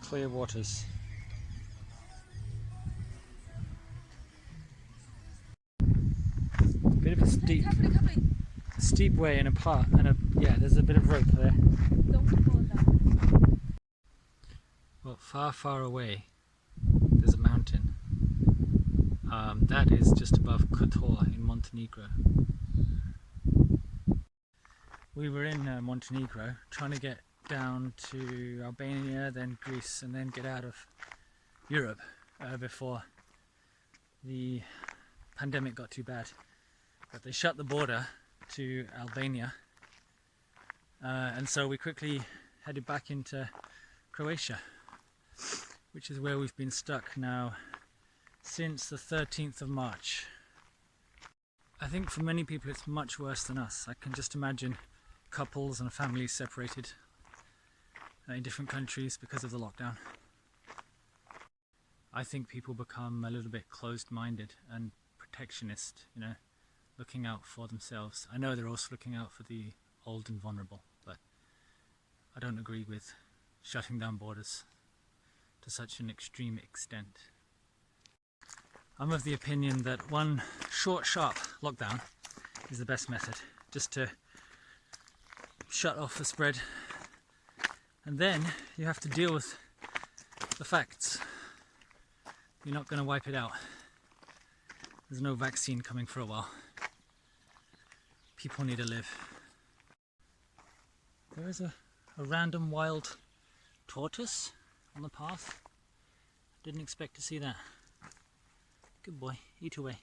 Clear waters. Bit of a steep way in a part, and yeah, there's a bit of rope there. Well, far away, there's a mountain. That is just above Kotor in Montenegro. We were in Montenegro trying to get down to Albania, then Greece, and then get out of Europe before the pandemic got too bad. But they shut the border to Albania, and so we quickly headed back into Croatia, which is where we've been stuck now since the 13th of March. I think for many people it's much worse than us. I can just imagine couples and families separated in different countries because of the lockdown. I think people become a little bit closed-minded and protectionist, you know, looking out for themselves. I know they're also looking out for the old and vulnerable, but I don't agree with shutting down borders to such an extreme extent. I'm of the opinion that one short, sharp lockdown is the best method, just to shut off the spread, and then you have to deal with the facts. You're not going to wipe it out. There's no vaccine coming for a while. People need to live. There is a random wild tortoise on the path. Didn't expect to see that. Good boy, eat away.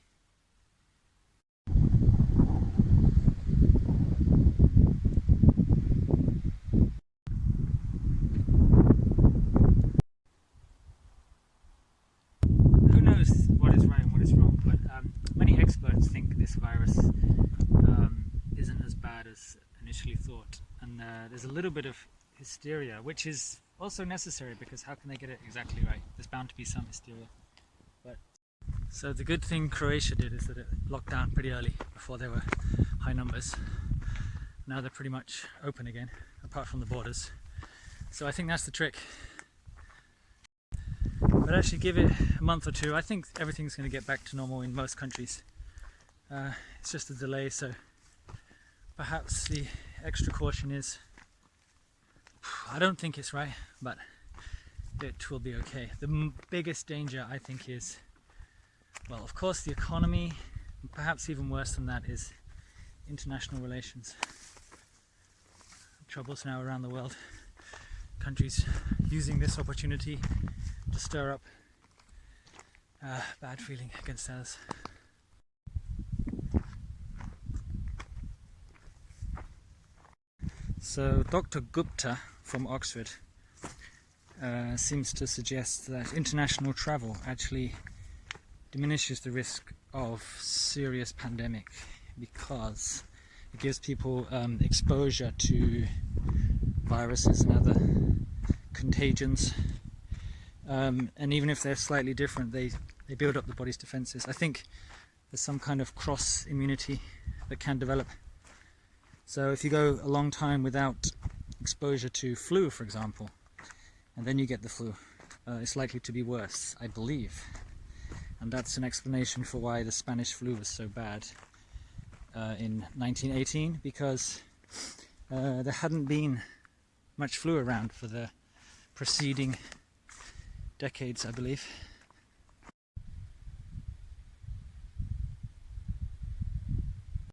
Who knows what is right and what is wrong, but many experts think this virus isn't as bad as initially thought, and there's a little bit of hysteria, which is also necessary, because how can they get it exactly right? There's bound to be some hysteria. So the good thing Croatia did is that it locked down pretty early, before there were high numbers. Now they're pretty much open again, apart from the borders. So I think that's the trick. But actually give it a month or two, I think everything's going to get back to normal in most countries. It's just a delay, so perhaps the extra caution is, I don't think it's right, but it will be okay. The biggest danger, I think, is, well, of course, the economy. Perhaps even worse than that is international relations. Troubles now around the world. Countries using this opportunity to stir up bad feeling against others. So Dr. Gupta from Oxford seems to suggest that international travel actually diminishes the risk of serious pandemic, because it gives people exposure to viruses and other contagions, and even if they're slightly different, they build up the body's defenses. I think there's some kind of cross immunity that can develop. So if you go a long time without exposure to flu, for example, and then you get the flu, it's likely to be worse, I believe. And that's an explanation for why the Spanish flu was so bad in 1918, because there hadn't been much flu around for the preceding decades, I believe.